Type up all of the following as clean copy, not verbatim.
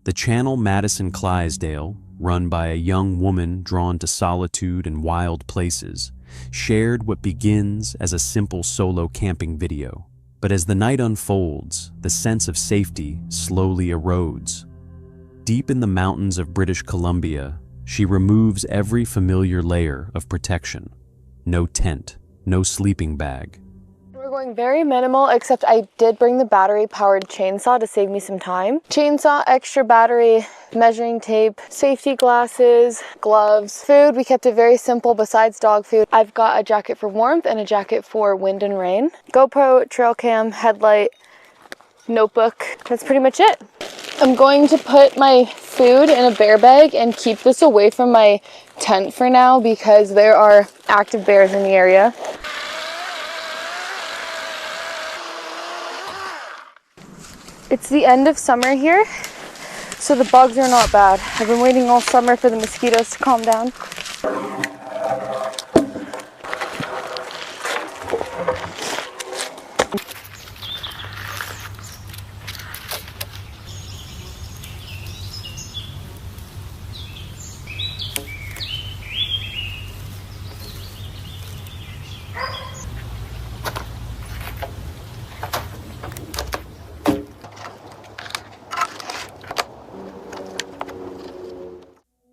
The channel Madison Clydesdale, run by a young woman drawn to solitude and wild places, shared what begins as a simple solo camping video. But as the night unfolds, the sense of safety slowly erodes. Deep in the mountains of British Columbia, she removes every familiar layer of protection. No tent, no sleeping bag. We're going very minimal, except I did bring the battery-powered chainsaw to save me some time. Chainsaw, extra battery, measuring tape, safety glasses, gloves. Food, we kept it very simple besides dog food. I've got a jacket for warmth and a jacket for wind and rain. GoPro, trail cam, headlight, notebook. That's pretty much it. I'm going to put my food in a bear bag and keep this away from my tent for now because there are active bears in the area. It's the end of summer here, so the bugs are not bad. I've been waiting all summer for the mosquitoes to calm down.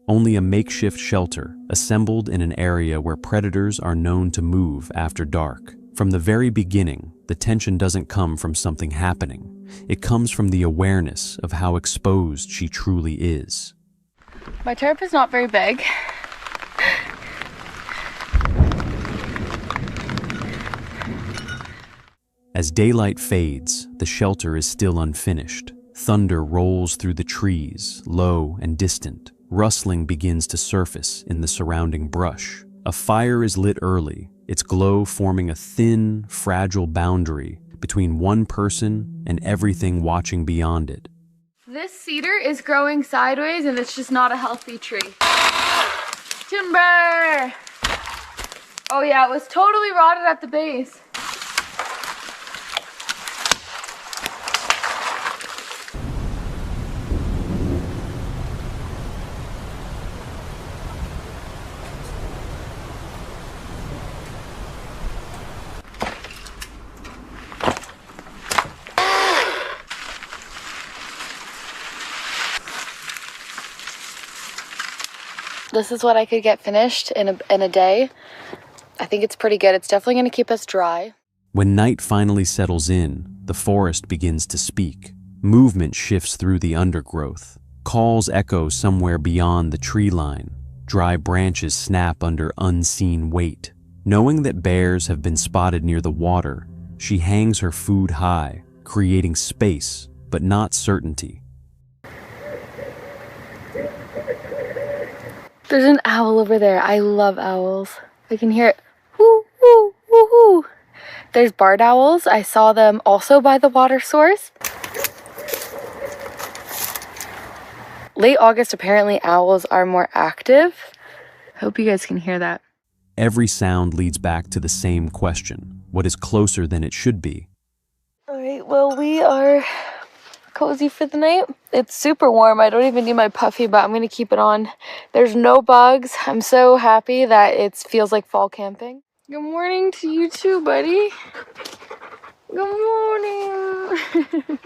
Only a makeshift shelter, assembled in an area where predators are known to move after dark. From the very beginning, the tension doesn't come from something happening. It comes from the awareness of how exposed she truly is. My tarp is not very big. As daylight fades, the shelter is still unfinished. Thunder rolls through the trees, low and distant. Rustling begins to surface in the surrounding brush. A fire is lit early, its glow forming a thin, fragile boundary between one person and everything watching beyond it. This cedar is growing sideways and it's just not a healthy tree. Timber! Oh yeah, it was totally rotted at the base. This is what I could get finished in a day. I think it's pretty good. It's definitely going to keep us dry. When night finally settles in, the forest begins to speak. Movement shifts through the undergrowth. Calls echo somewhere beyond the tree line. Dry branches snap under unseen weight. Knowing that bears have been spotted near the water, she hangs her food high, creating space, but not certainty. There's an owl over there. I love owls. I can hear it. Whoo, whoo, whoo, whoo. There's barred owls. I saw them also by the water source. Late August, apparently owls are more active. Hope you guys can hear that. Every sound leads back to the same question. What is closer than it should be? All right, well, we are cozy for the night. It's super warm. I don't even need my puffy, but I'm going to keep it on. There's no bugs. I'm so happy that it feels like fall camping. Good morning to you too, buddy. Good morning.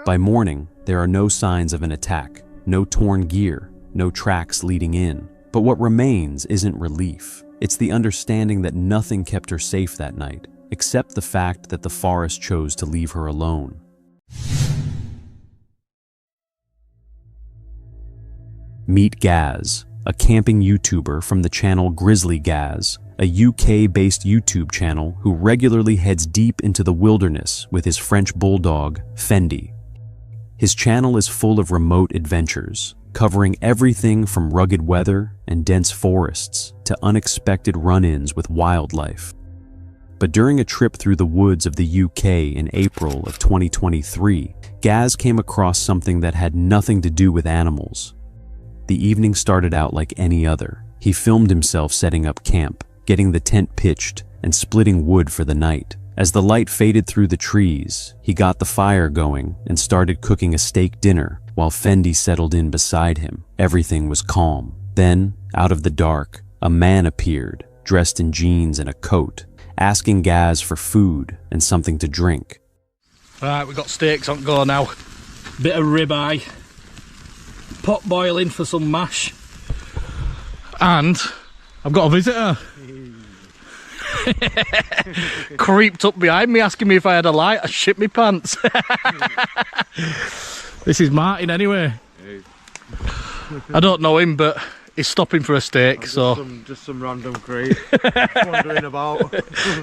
By morning, there are no signs of an attack, no torn gear, no tracks leading in. But what remains isn't relief. It's the understanding that nothing kept her safe that night, except the fact that the forest chose to leave her alone. Meet Gaz, a camping YouTuber from the channel Grizzly Gaz, a UK-based YouTube channel who regularly heads deep into the wilderness with his French bulldog, Fendi. His channel is full of remote adventures, covering everything from rugged weather and dense forests to unexpected run-ins with wildlife. But during a trip through the woods of the UK in April of 2023, Gaz came across something that had nothing to do with animals. The evening started out like any other. He filmed himself setting up camp, getting the tent pitched, and splitting wood for the night. As the light faded through the trees, he got the fire going and started cooking a steak dinner, while Fendi settled in beside him. Everything was calm. Then, out of the dark, a man appeared, dressed in jeans and a coat, asking Gaz for food and something to drink. Right, we've got steaks on go now. Bit of ribeye, pot boiling for some mash, and I've got a visitor. Creeped up behind me asking me if I had a light. I shit me pants. This is Martin anyway. I don't know him, but he's stopping for a steak. Just some random creep wandering about.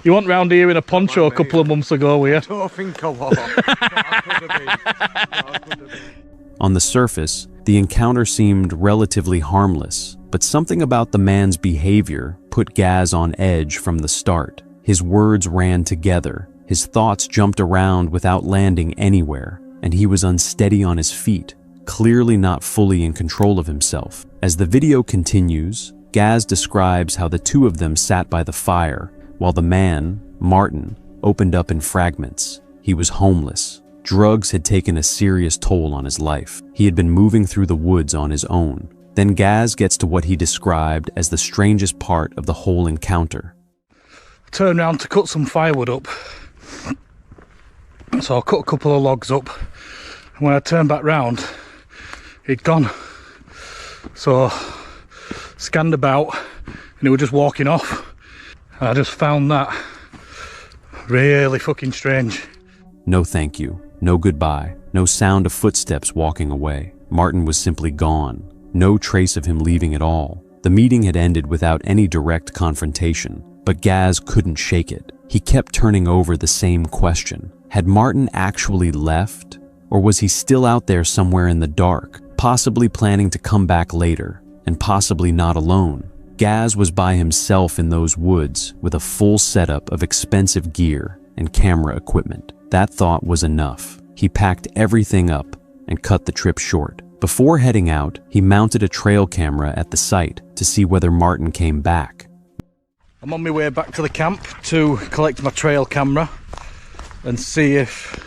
You went round here in a poncho a couple of months ago, were you? I don't think I was. On the surface, the encounter seemed relatively harmless, but something about the man's behavior put Gaz on edge from the start. His words ran together, his thoughts jumped around without landing anywhere, and he was unsteady on his feet, clearly not fully in control of himself. As the video continues, Gaz describes how the two of them sat by the fire, while the man, Martin, opened up in fragments. He was homeless. Drugs had taken a serious toll on his life. He had been moving through the woods on his own. Then Gaz gets to what he described as the strangest part of the whole encounter. Turned round to cut some firewood up. So I cut a couple of logs up. And when I turned back round, he'd gone. So scanned about and he was just walking off. And I just found that really fucking strange. No thank you, no goodbye, no sound of footsteps walking away. Martin was simply gone. No trace of him leaving at all. The meeting had ended without any direct confrontation, but Gaz couldn't shake it. He kept turning over the same question. Had Martin actually left? Or was he still out there somewhere in the dark, possibly planning to come back later, and possibly not alone? Gaz was by himself in those woods with a full setup of expensive gear and camera equipment. That thought was enough. He packed everything up and cut the trip short. Before heading out, he mounted a trail camera at the site to see whether Martin came back. I'm on my way back to the camp to collect my trail camera and see if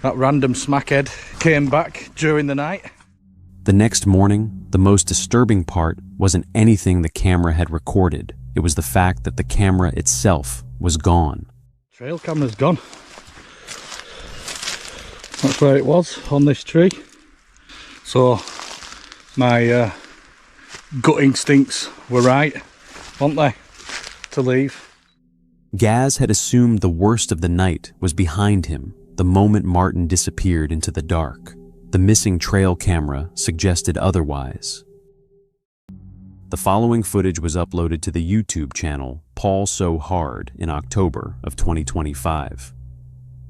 that random smackhead came back during the night. The next morning, the most disturbing part wasn't anything the camera had recorded. It was the fact that the camera itself was gone. Trail camera's gone. That's where it was, on this tree. So my gut instincts were right, weren't they, to leave. Gaz had assumed the worst of the night was behind him the moment Martin disappeared into the dark. The missing trail camera suggested otherwise. The following footage was uploaded to the YouTube channel Paul So Hard in October of 2025.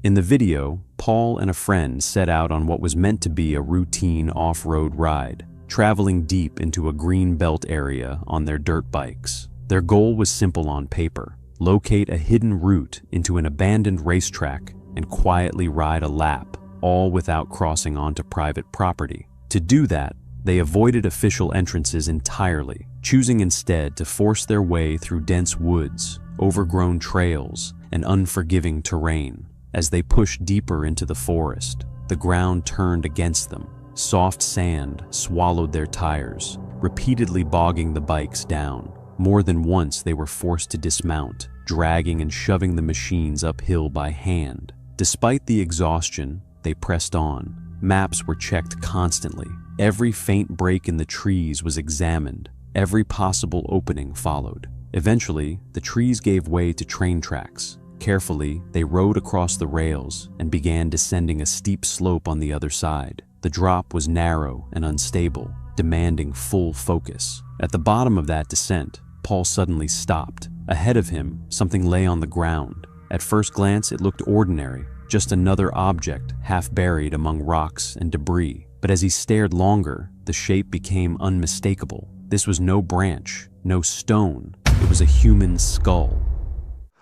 In the video, Paul and a friend set out on what was meant to be a routine off-road ride, traveling deep into a green belt area on their dirt bikes. Their goal was simple on paper: locate a hidden route into an abandoned racetrack and quietly ride a lap, all without crossing onto private property. To do that, they avoided official entrances entirely, choosing instead to force their way through dense woods, overgrown trails, and unforgiving terrain. As they pushed deeper into the forest, the ground turned against them. Soft sand swallowed their tires, repeatedly bogging the bikes down. More than once they were forced to dismount, dragging and shoving the machines uphill by hand. Despite the exhaustion, they pressed on. Maps were checked constantly. Every faint break in the trees was examined. Every possible opening followed. Eventually, the trees gave way to train tracks. Carefully, they rode across the rails and began descending a steep slope on the other side. The drop was narrow and unstable, demanding full focus. At the bottom of that descent, Paul suddenly stopped. Ahead of him, something lay on the ground. At first glance, it looked ordinary, just another object half buried among rocks and debris. But as he stared longer, the shape became unmistakable. This was no branch, no stone. It was a human skull.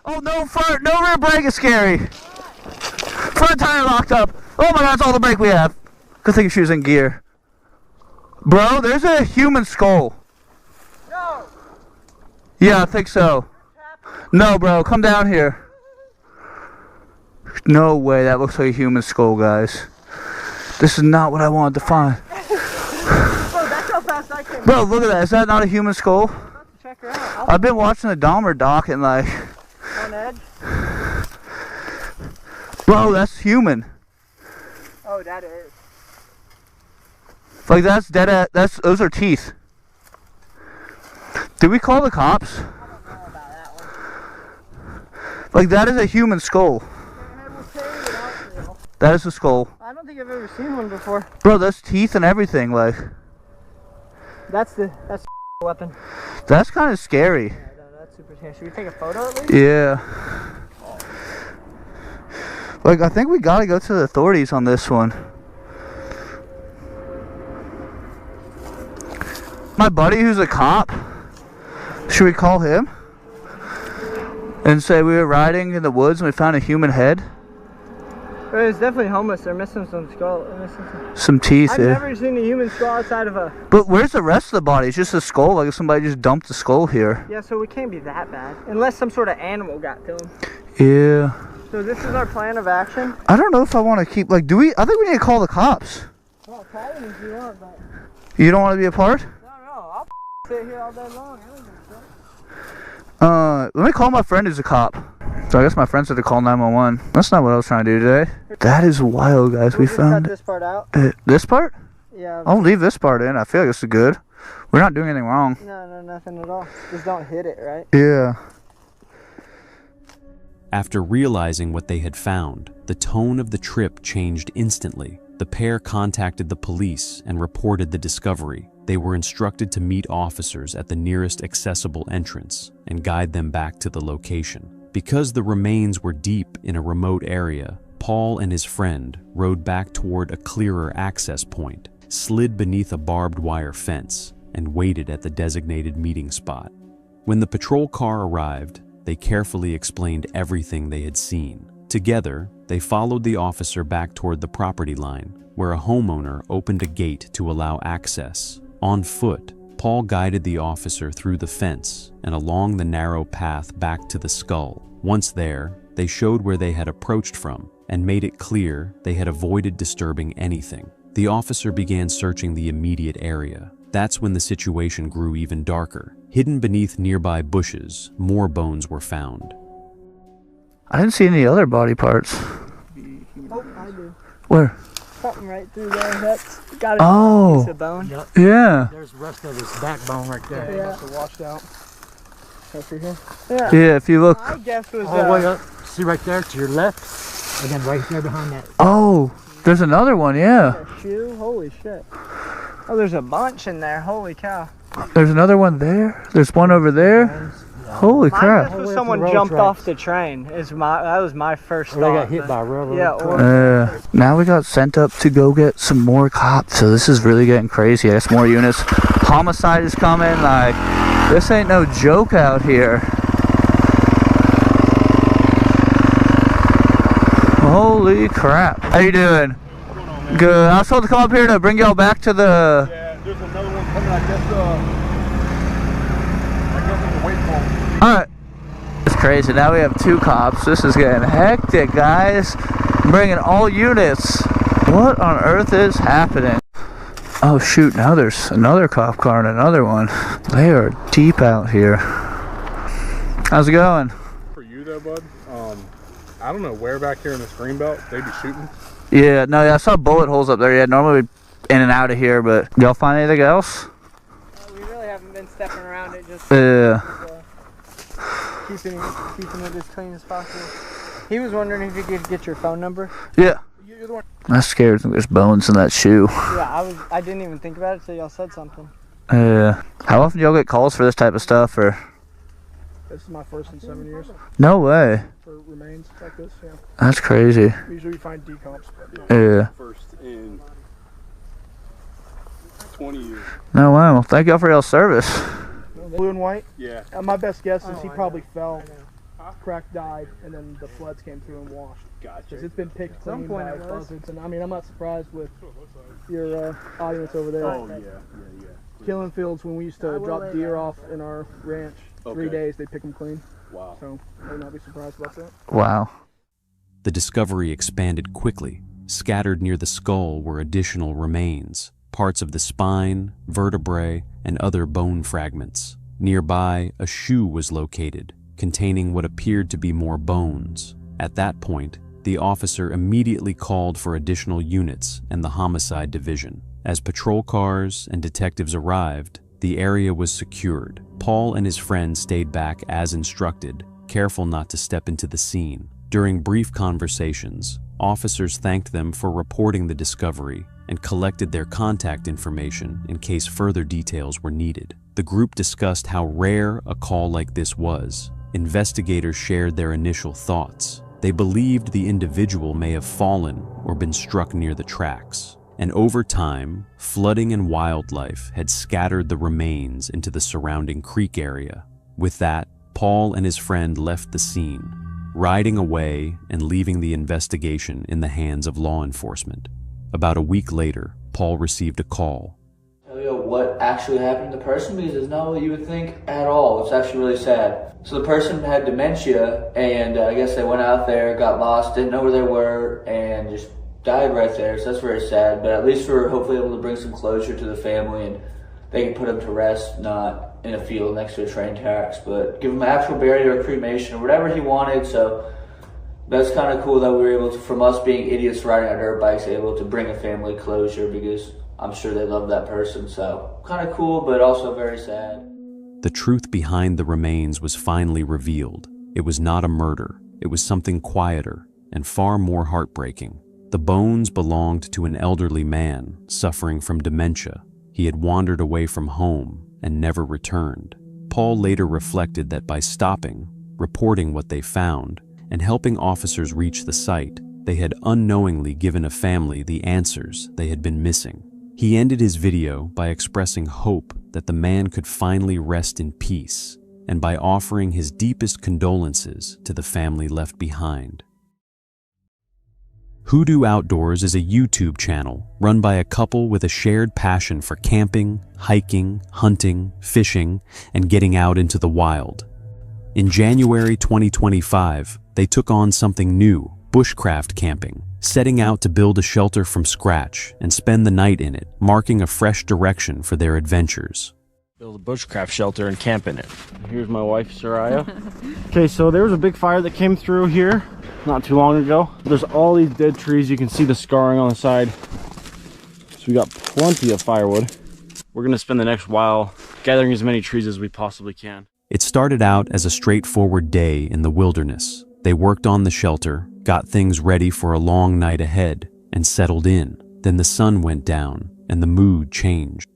Oh, no front, no rear brake is scary. Front tire locked up. Oh my god, that's all the brake we have. Good thing she was in gear. Bro, there's a human skull. No. Yeah, I think so. No, bro, come down here. No way, that looks like a human skull, guys. This is not what I wanted to find. Bro, that's how fast I came. Bro, look at that. Is that not a human skull? Check her out. I've been watching the Dahmer doc and like, On edge. bro, that's human. Oh, that is. Like that's dead. Those are teeth. Did we call the cops? I don't know about that one. Like that is a human skull. That is a skull. I don't think I've ever seen one before. Bro, that's teeth and everything. Like That's the weapon. that's kind of scary. Yeah, no, that's super scary. Should we take a photo at least? Yeah. Like I think we gotta go to the authorities on this one. My buddy who's a cop, should we call him and say we were riding in the woods and we found a human head? Bro, it's definitely homeless. They're missing some skull. Some teeth, I've yeah. never seen a human skull outside of a... But where's the rest of the body? It's just a skull, like if somebody just dumped the skull here. Yeah, so it can't be that bad. Unless some sort of animal got to him. Yeah. So this is our plan of action? I don't know if I want to keep, like, I think we need to call the cops. Well, call them if you want, but... You don't want to be a part? No, I'll sit here all day long. I don't give a shit. Let me call my friend who's a cop. So I guess my friend said to call 911. That's not what I was trying to do today. That is wild, guys. We just found cut this part out. This part? Yeah. I'll leave this part in. I feel like this is good. We're not doing anything wrong. No, nothing at all. Just don't hit it, right? Yeah. After realizing what they had found, the tone of the trip changed instantly. The pair contacted the police and reported the discovery. They were instructed to meet officers at the nearest accessible entrance and guide them back to the location. Because the remains were deep in a remote area, Paul and his friend rode back toward a clearer access point, slid beneath a barbed wire fence, and waited at the designated meeting spot. When the patrol car arrived, they carefully explained everything they had seen. Together, they followed the officer back toward the property line, where a homeowner opened a gate to allow access. On foot, Paul guided the officer through the fence and along the narrow path back to the skull. Once there, they showed where they had approached from and made it clear they had avoided disturbing anything. The officer began searching the immediate area. That's when the situation grew even darker. Hidden beneath nearby bushes, more bones were found. I didn't see any other body parts. Oh, I do. Where? Something right through there. That's got Oh. a piece of bone. Yeah. There's the rest of his backbone right there. Yeah. It's washed out. Over here. Yeah. Yeah, if you look. I guess was All the way up. See right there to your left, and then right there behind that. Oh, there's another one, yeah. a shoe. Holy shit. Oh, there's a bunch in there. Holy cow. There's another one there. There's one over there. Holy My crap. guess was someone jumped off the train. That was my first thought. Or they got hit by a railroad. Yeah, or Now we got sent up to go get some more cops, so this is really getting crazy. I guess more units. Homicide is coming. Like, this ain't no joke out here. Holy crap. How you doing? Good. I was told to come up here to bring y'all back to the... Yeah, there's another one coming, I guess there's a wait for him. Alright. It's crazy. Now we have 2 cops. This is getting hectic, guys. Bringing all units. What on earth is happening? Oh shoot, now there's another cop car and another one. They are deep out here. How's it going? For you though, bud, I don't know where back here in this green belt they'd be shooting. Yeah, no, I saw bullet holes up there. Yeah, normally we'd in and out of here, but y'all find anything else? we really haven't been stepping around it. Just keeping it as clean as possible. He was wondering if you could get your phone number. Yeah. I'm scared there's bones in that shoe. Yeah, I didn't even think about it till y'all said something. How often do y'all get calls for this type of stuff, or? This is my first in 7 years No way. for remains like this, yeah. That's crazy. Usually we find decomps, but Yeah. first in 20 years. No way. Well, thank y'all for y'all's service. Blue and white? Yeah. My best guess is he probably fell, cracked, died, and then the floods came through and washed. Gotcha. Because it's been picked some clean point by it was. buzzards, and I mean, I'm not surprised with your audience over there. Oh, yeah. Killing fields, when we used to drop deer off in our ranch, 3 days, they pick them clean. Wow. So I would not be surprised about that. Wow. The discovery expanded quickly. Scattered near the skull were additional remains, parts of the spine, vertebrae, and other bone fragments. Nearby, a shoe was located, containing what appeared to be more bones. At that point, the officer immediately called for additional units and the homicide division. As patrol cars and detectives arrived, the area was secured. Paul and his friend stayed back as instructed, careful not to step into the scene. During brief conversations, officers thanked them for reporting the discovery and collected their contact information in case further details were needed. The group discussed how rare a call like this was. Investigators shared their initial thoughts. They believed the individual may have fallen or been struck near the tracks. And over time, flooding and wildlife had scattered the remains into the surrounding creek area. With that, Paul and his friend left the scene, riding away and leaving the investigation in the hands of law enforcement. About a week later, Paul received a call. Tell you what actually happened to the person, because it's not what you would think at all. It's actually really sad. So the person had dementia, and I guess they went out there, got lost, didn't know where they were, and just died right there. So that's very sad, but at least we're hopefully able to bring some closure to the family, and they can put them to rest, not in a field next to a train tracks, but give him an actual burial or cremation or whatever he wanted. So that's kind of cool that we were able to, from us being idiots riding our dirt bikes, able to bring a family closure, because I'm sure they love that person. So kind of cool, but also very sad. The truth behind the remains was finally revealed. It was not a murder. It was something quieter and far more heartbreaking. The bones belonged to an elderly man suffering from dementia. He had wandered away from home and never returned. Paul later reflected that by stopping, reporting what they found, and helping officers reach the site, they had unknowingly given a family the answers they had been missing. He ended his video by expressing hope that the man could finally rest in peace, and by offering his deepest condolences to the family left behind. Hoodoo Outdoors is a YouTube channel run by a couple with a shared passion for camping, hiking, hunting, fishing, and getting out into the wild. In January 2025, they took on something new, bushcraft camping, setting out to build a shelter from scratch and spend the night in it, marking a fresh direction for their adventures. Build a bushcraft shelter and camp in it. Here's my wife, Soraya. Okay, so there was a big fire that came through here not too long ago. There's all these dead trees. You can see the scarring on the side. So we got plenty of firewood. We're gonna spend the next while gathering as many trees as we possibly can. It started out as a straightforward day in the wilderness. They worked on the shelter, got things ready for a long night ahead, and settled in. Then the sun went down and the mood changed.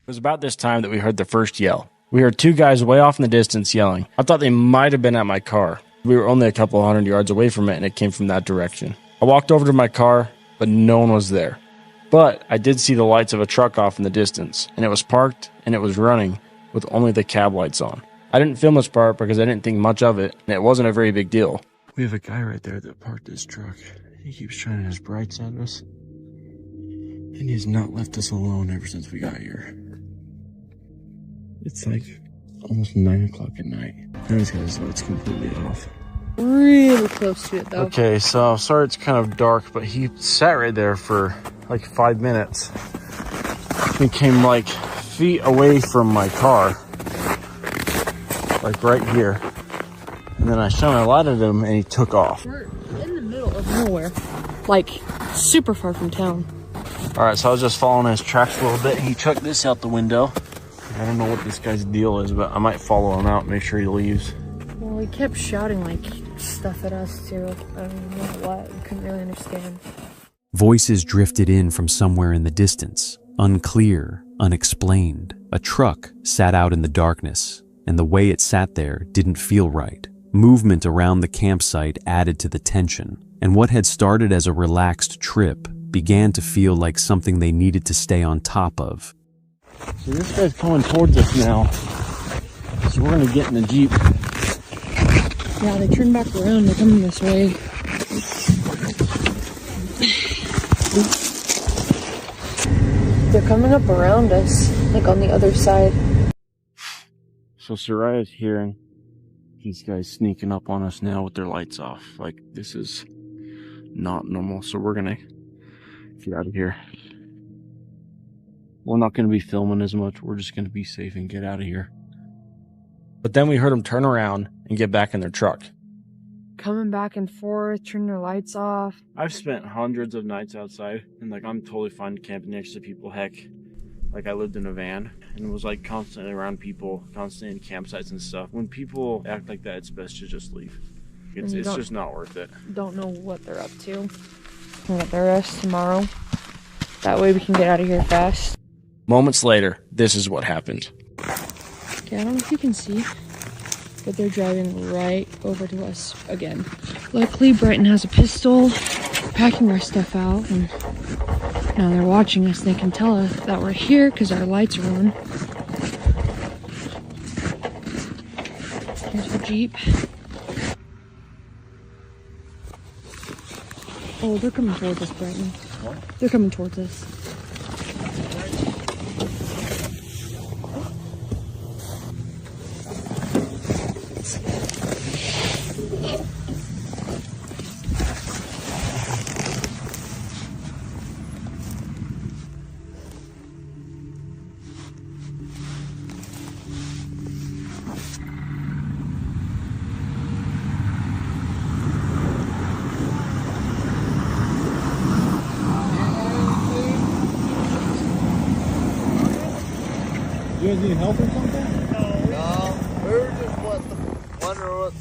It was about this time that we heard the first yell. We heard two guys way off in the distance yelling. I thought they might have been at my car. We were only a couple hundred yards away from it, and it came from that direction. I walked over to my car, but no one was there. But I did see the lights of a truck off in the distance, and it was parked, and it was running with only the cab lights on. I didn't film this part because I didn't think much of it, and it wasn't a very big deal. We have a guy right there that parked his truck. He keeps shining his brights at us, and he has not left us alone ever since we got here. It's like almost 9 o'clock at night. Now he's got his lights completely off. Really close to it though. Okay, so sorry it's kind of dark, but he sat right there for like 5 minutes. He came like feet away from my car, like right here. And then I shone a light at him and he took off. We're in the middle of nowhere, like super far from town. All right, so I was just following his tracks a little bit. He chucked this out the window. I don't know what this guy's deal is, but I might follow him out, make sure he leaves. Well, he kept shouting like stuff at us too. I don't know what. We couldn't really understand. Voices drifted in from somewhere in the distance, unclear, unexplained. A truck sat out in the darkness, and the way it sat there didn't feel right. Movement around the campsite added to the tension, and what had started as a relaxed trip began to feel like something they needed to stay on top of. So this guy's coming towards us now. So we're gonna get in the Jeep. Yeah, they turned back around. They're coming this way. They're coming up around us, like on the other side. So Soraya's hearing these guys sneaking up on us now with their lights off. Like, this is not normal. So we're gonna get out of here. We're not going to be filming as much. We're just going to be safe and get out of here. But then we heard them turn around and get back in their truck. Coming back and forth, turning their lights off. I've spent hundreds of nights outside, and like I'm totally fine camping next to people. Heck, like I lived in a van and was like constantly around people, constantly in campsites and stuff. When people act like that, it's best to just leave. It's just not worth it. Don't know what they're up to. We'll get their rest tomorrow. That way we can get out of here fast. Moments later, this is what happened. Okay, I don't know if you can see, but they're driving right over to us again. Luckily, Brighton has a pistol, packing our stuff out, and now they're watching us. They can tell us that we're here because our lights are on. Here's our Jeep. Oh, they're coming towards us, Brighton. What? They're coming towards us. You guys need help or something? No, we were just wondering what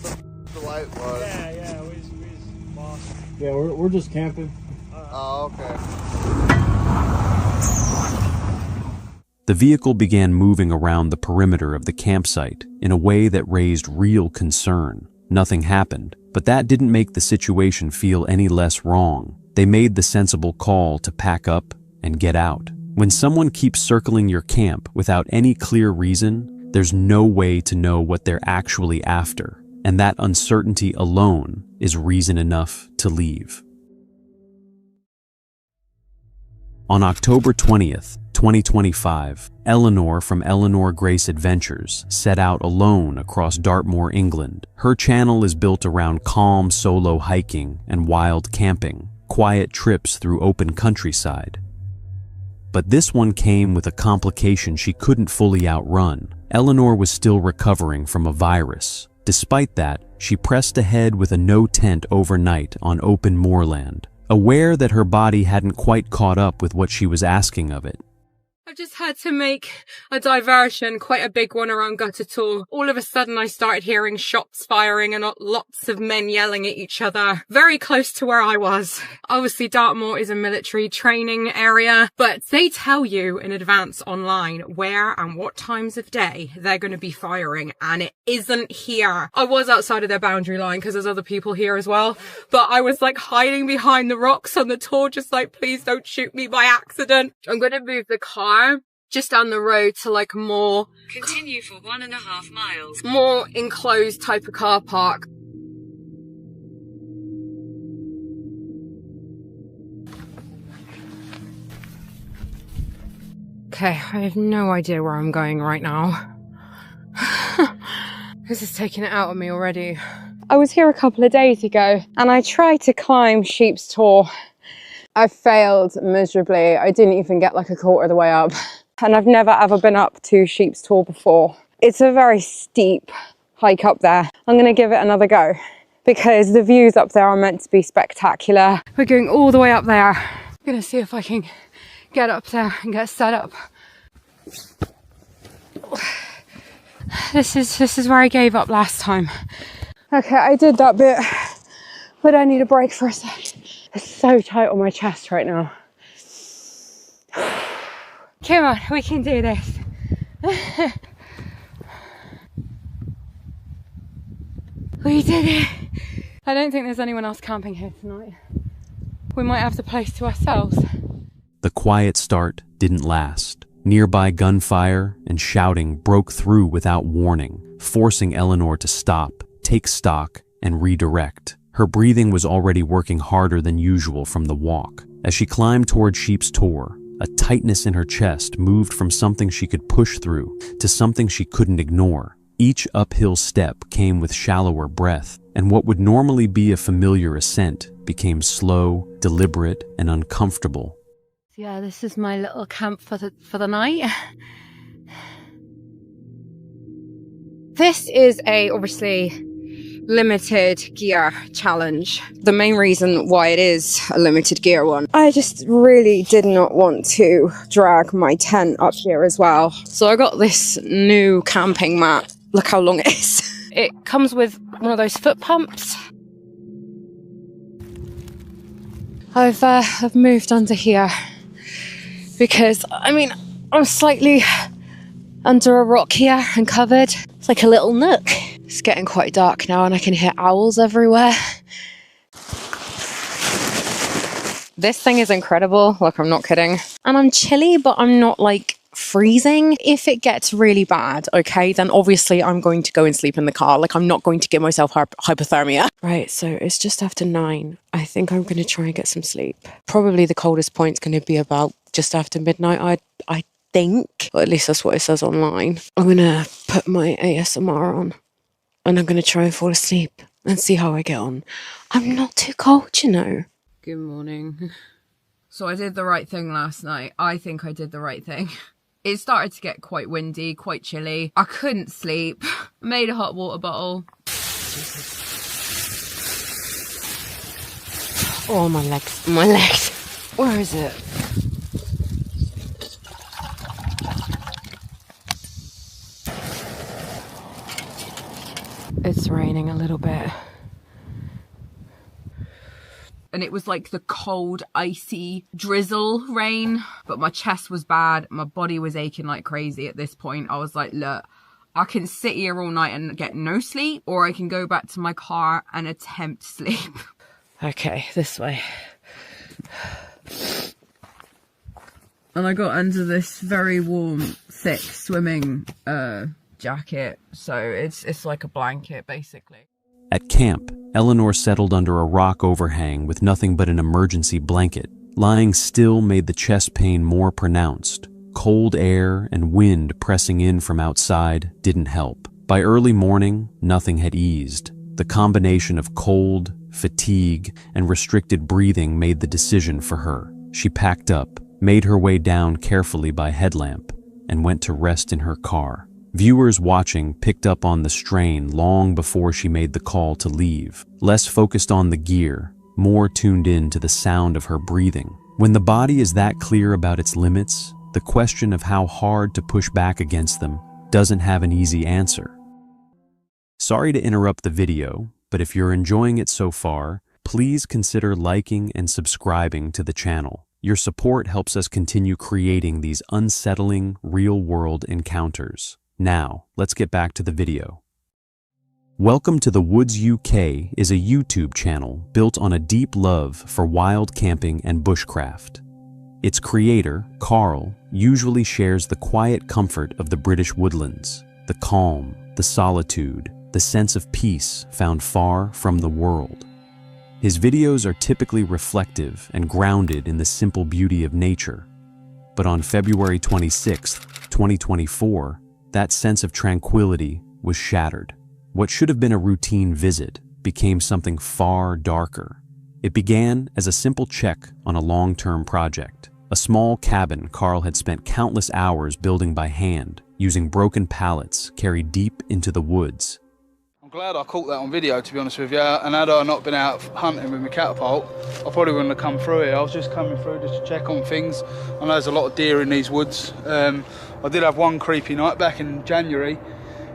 the light was. Yeah, we just lost. Yeah, we're just camping. Oh, okay. The vehicle began moving around the perimeter of the campsite in a way that raised real concern. Nothing happened, but that didn't make the situation feel any less wrong. They made the sensible call to pack up and get out. When someone keeps circling your camp without any clear reason, there's no way to know what they're actually after, and that uncertainty alone is reason enough to leave. On October 20th, 2025, Eleanor from Eleanor Grace Adventures set out alone across Dartmoor, England. Her channel is built around calm solo hiking and wild camping, quiet trips through open countryside. But this one came with a complication she couldn't fully outrun. Eleanor was still recovering from a virus. Despite that, she pressed ahead with a no-tent overnight on open moorland, aware that her body hadn't quite caught up with what she was asking of it. I've just had to make a diversion, quite a big one around Gutter Tor. All of a sudden I started hearing shots firing and lots of men yelling at each other, very close to where I was. Obviously Dartmoor is a military training area, but they tell you in advance online where and what times of day they're going to be firing, and it isn't here. I was outside of their boundary line because there's other people here as well, but I was like hiding behind the rocks on the tor, just like, please don't shoot me by accident. I'm going to move the car just down the road to like more continue for 1.5 miles, more enclosed type of car park. Okay, I have no idea where I'm going right now. This is taking it out of me already. I was here a couple of days ago and I tried to climb Sheep's Tor. I failed miserably. I didn't even get like a quarter of the way up. And I've never ever been up to Sheep's Tor before. It's a very steep hike up there. I'm gonna give it another go because the views up there are meant to be spectacular. We're going all the way up there. I'm gonna see if I can get up there and get set up. This is where I gave up last time. Okay, I did that bit, but I need a break for a sec. It's so tight on my chest right now. Come on, we can do this. We did it. I don't think there's anyone else camping here tonight. We might have the place to ourselves. The quiet start didn't last. Nearby gunfire and shouting broke through without warning, forcing Eleanor to stop, take stock, and redirect. Her breathing was already working harder than usual from the walk. As she climbed toward Sheep's Tor, a tightness in her chest moved from something she could push through to something she couldn't ignore. Each uphill step came with shallower breath, and what would normally be a familiar ascent became slow, deliberate, and uncomfortable. Yeah, this is my little camp for the night. This is a obviously limited gear challenge. The main reason why it is a limited gear one, I just really did not want to drag my tent up here as well. So I got this new camping mat. Look how long it is. It comes with one of those foot pumps. I've moved under here because, I mean, I'm slightly under a rock here and covered. It's like a little nook. It's getting quite dark now and I can hear owls everywhere. This thing is incredible. Look, I'm not kidding. And I'm chilly, but I'm not like freezing. If it gets really bad, okay, then obviously I'm going to go and sleep in the car. Like, I'm not going to give myself hypothermia. Right, so it's just after 9. I think I'm going to try and get some sleep. Probably the coldest point's going to be about just after midnight, I think. Or at least that's what it says online. I'm going to put my ASMR on and I'm going to try and fall asleep and see how I get on. I'm not too cold, you know. Good morning. So I did the right thing last night. I think I did the right thing. It started to get quite windy, quite chilly. I couldn't sleep. Made a hot water bottle. Oh, my legs. My legs. Where is it? It's raining a little bit. And it was like the cold, icy drizzle rain. But my chest was bad. My body was aching like crazy at this point. I was like, look, I can sit here all night and get no sleep, or I can go back to my car and attempt sleep. Okay, this way. And I got under this very warm, thick swimming jacket. So it's like a blanket, basically. At camp, Eleanor settled under a rock overhang with nothing but an emergency blanket. Lying still made the chest pain more pronounced. Cold air and wind pressing in from outside didn't help. By early morning, nothing had eased. The combination of cold, fatigue, and restricted breathing made the decision for her. She packed up, made her way down carefully by headlamp, and went to rest in her car. Viewers watching picked up on the strain long before she made the call to leave. Less focused on the gear, more tuned in to the sound of her breathing. When the body is that clear about its limits, the question of how hard to push back against them doesn't have an easy answer. Sorry to interrupt the video, but if you're enjoying it so far, please consider liking and subscribing to the channel. Your support helps us continue creating these unsettling, real-world encounters. Now, let's get back to the video. Welcome to the Woods UK is a YouTube channel built on a deep love for wild camping and bushcraft. Its creator, Carl, usually shares the quiet comfort of the British woodlands, the calm, the solitude, the sense of peace found far from the world. His videos are typically reflective and grounded in the simple beauty of nature. But on February 26, 2024, that sense of tranquility was shattered. What should have been a routine visit became something far darker. It began as a simple check on a long-term project, a small cabin Carl had spent countless hours building by hand, using broken pallets carried deep into the woods. I'm glad I caught that on video, to be honest with you, and had I not been out hunting with my catapult, I probably wouldn't have come through here. I was just coming through just to check on things. I know there's a lot of deer in these woods. I did have one creepy night back in January,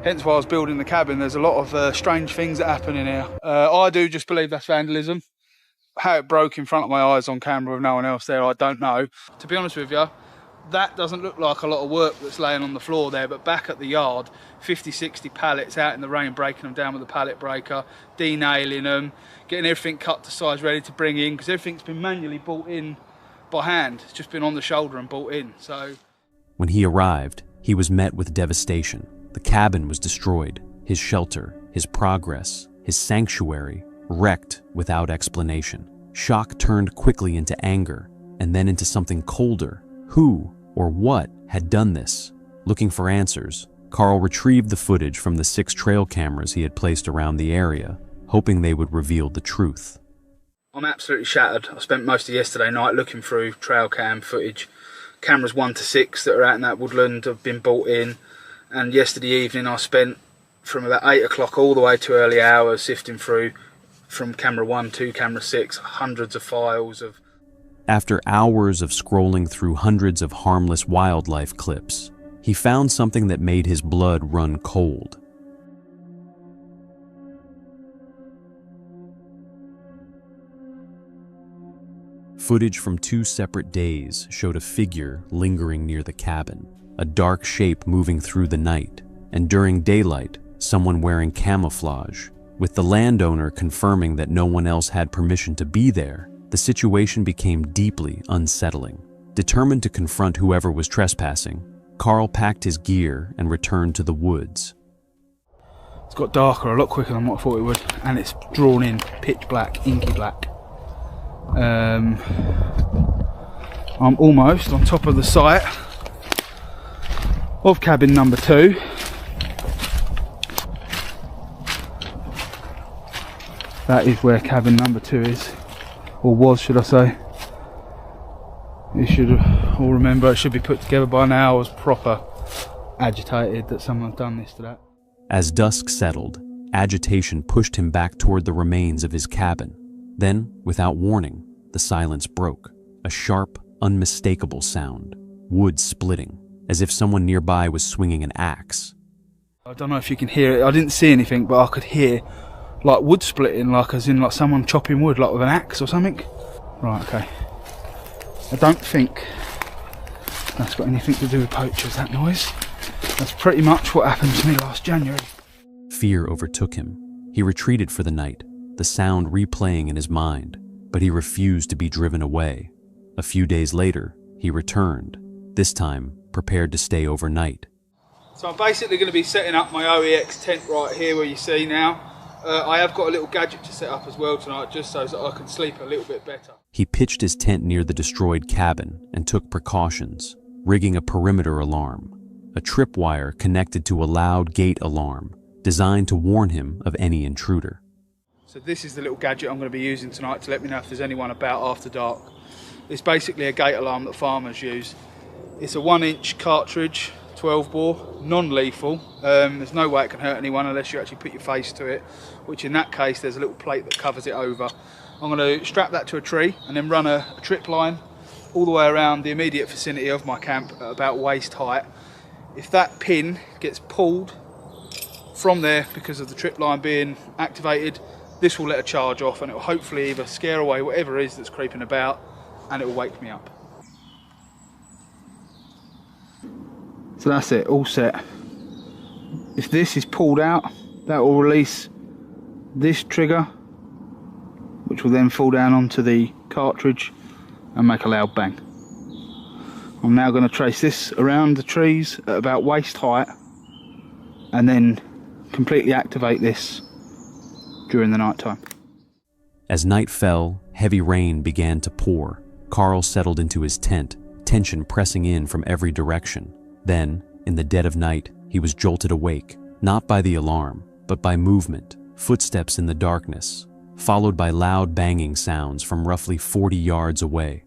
hence why I was building the cabin. There's a lot of strange things that happen in here. I do just believe that's vandalism. How it broke in front of my eyes on camera with no one else there, I don't know. To be honest with you, that doesn't look like a lot of work that's laying on the floor there, but back at the yard, 50, 60 pallets out in the rain, breaking them down with a pallet breaker, denailing them, getting everything cut to size, ready to bring in, because everything's been manually brought in by hand. It's just been on the shoulder and brought in, so... When he arrived, he was met with devastation. The cabin was destroyed, his shelter, his progress, his sanctuary, wrecked without explanation. Shock turned quickly into anger, and then into something colder. Who or what had done this? Looking for answers, Carl retrieved the footage from the 6 trail cameras he had placed around the area, hoping they would reveal the truth. I'm absolutely shattered. I spent most of yesterday night looking through trail cam footage. Cameras 1 to 6 that are out in that woodland have been brought in, and yesterday evening I spent from about 8 o'clock all the way to early hours sifting through, from camera 1 to camera 6, hundreds of files of... After hours of scrolling through hundreds of harmless wildlife clips, he found something that made his blood run cold. Footage from 2 separate days showed a figure lingering near the cabin, a dark shape moving through the night, and during daylight, someone wearing camouflage. With the landowner confirming that no one else had permission to be there, the situation became deeply unsettling. Determined to confront whoever was trespassing, Carl packed his gear and returned to the woods. It's got darker a lot quicker than what I thought it would, and it's drawn in pitch black, inky black. I'm almost on top of the site of cabin number 2. That is where cabin number 2 is, or was, should I say. You should all remember, it should be put together by now. I was proper agitated that someone's done this to that. As dusk settled, agitation pushed him back toward the remains of his cabin. Then, without warning, the silence broke. A sharp, unmistakable sound, wood splitting, as if someone nearby was swinging an axe. I don't know if you can hear it. I didn't see anything, but I could hear like wood splitting, like as in like someone chopping wood, like with an axe or something. Right, okay. I don't think that's got anything to do with poachers, that noise. That's pretty much what happened to me last January. Fear overtook him. He retreated for the night, the sound replaying in his mind, but he refused to be driven away. A few days later, he returned, this time prepared to stay overnight. So I'm basically going to be setting up my OEX tent right here where you see now. I have got a little gadget to set up as well tonight, just so that I can sleep a little bit better. He pitched his tent near the destroyed cabin and took precautions, rigging a perimeter alarm, a tripwire connected to a loud gate alarm, designed to warn him of any intruder. So this is the little gadget I'm going to be using tonight to let me know if there's anyone about after dark. It's basically a gate alarm that farmers use. It's a 1-inch cartridge, 12 bore, non-lethal. There's no way it can hurt anyone unless you actually put your face to it, which in that case there's a little plate that covers it over. I'm going to strap that to a tree and then run a trip line all the way around the immediate vicinity of my camp at about waist height. If that pin gets pulled from there because of the trip line being activated, this will let a charge off and it will hopefully either scare away whatever it is that's creeping about, and it will wake me up. So that's it, all set. If this is pulled out, that will release this trigger, which will then fall down onto the cartridge and make a loud bang. I'm now going to trace this around the trees at about waist height and then completely activate this during the night time. As night fell, heavy rain began to pour. Carl settled into his tent, tension pressing in from every direction. Then, in the dead of night, he was jolted awake, not by the alarm, but by movement, footsteps in the darkness, followed by loud banging sounds from roughly 40 yards away.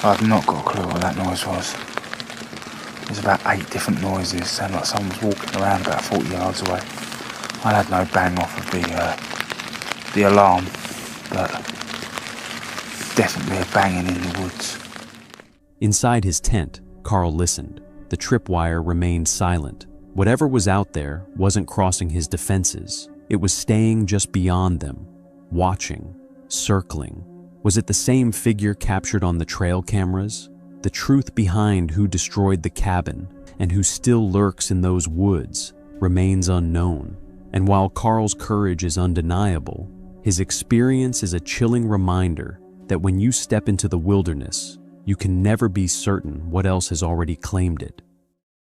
I've not got a clue what that noise was. There's about 8 different noises, sound like someone was walking around about 40 yards away. I had no bang off of the alarm, but definitely a banging in the woods. Inside his tent, Carl listened. The tripwire remained silent. Whatever was out there wasn't crossing his defenses. It was staying just beyond them, watching, circling. Was it the same figure captured on the trail cameras? The truth behind who destroyed the cabin and who still lurks in those woods remains unknown. And while Carl's courage is undeniable, his experience is a chilling reminder that when you step into the wilderness, you can never be certain what else has already claimed it.